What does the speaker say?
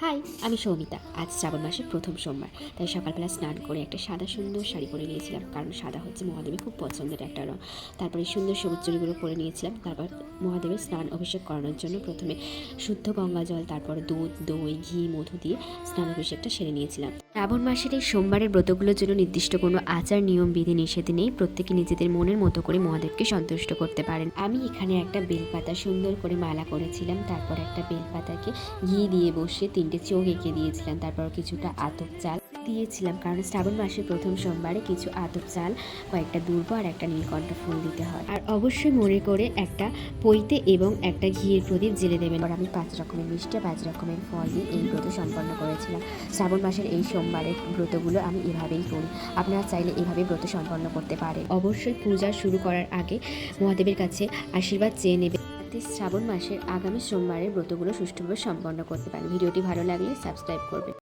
High, আমি সৌমিতা। আজ শ্রাবণ মাসের প্রথম সোমবার, তাই সকালবেলা স্নান করে একটা সাদা সুন্দর শাড়ি পরে নিয়েছিলাম, কারণ সাদা হচ্ছে মহাদেবের খুব পছন্দের একটা রঙ। তারপরে সুন্দর সবুজ চুড়িগুলো পরে নিয়েছিলাম। তারপর মহাদেবের স্নান অভিষেক করানোর জন্য প্রথমে শুদ্ধ গঙ্গা জল, তারপর দুধ, দই, ঘি, মধু দিয়ে স্নান অভিষেকটা সেরে নিয়েছিলাম। শ্রাবণ মাসের এই সোমবারের ব্রতগুলোর জন্য নির্দিষ্ট কোনো আচার, নিয়ম, বিধি, নিষেধ নেই। প্রত্যেকে নিজেদের মনের মতো করে মহাদেবকে সন্তুষ্ট করতে পারেন। আমি এখানে একটা বেলপাতা সুন্দর করে মালা করেছিলাম। তারপর একটা বেলপাতাকে ঘি দিয়ে বসে 3টে চোখ এঁকে দিয়েছিলাম। তারপর কিছুটা আতপ চাল দিয়েছিলাম, কারণ শ্রাবণ মাসের প্রথম সোমবারে কিছু আতপ চাল, কয়েকটা দুর্ব আর একটা নীলকণ্ঠ ফুল দিতে হয়। আর অবশ্যই মনে করে একটা পৈতে এবং একটা ঘিয়ের প্রদীপ জেলে দেবেন। আর আমি 5 রকমের মিষ্টি, 5 রকমের ফল দিয়ে এই ব্রত সম্পন্ন করেছিলাম। শ্রাবণ মাসের এই সোমবারের ব্রতগুলো আমি এভাবেই করি। আপনারা চাইলে এভাবে ব্রত সম্পন্ন করতে পারেন। অবশ্যই পূজা শুরু করার আগে মহাদেবের কাছে আশীর্বাদ চেয়ে নেবে, যাতে শ্রাবণ মাসের আগামী সোমবারের ব্রতগুলো সুষ্ঠুভাবে সম্পন্ন করতে পারেন। ভিডিওটি ভালো লাগলে সাবস্ক্রাইব করবেন।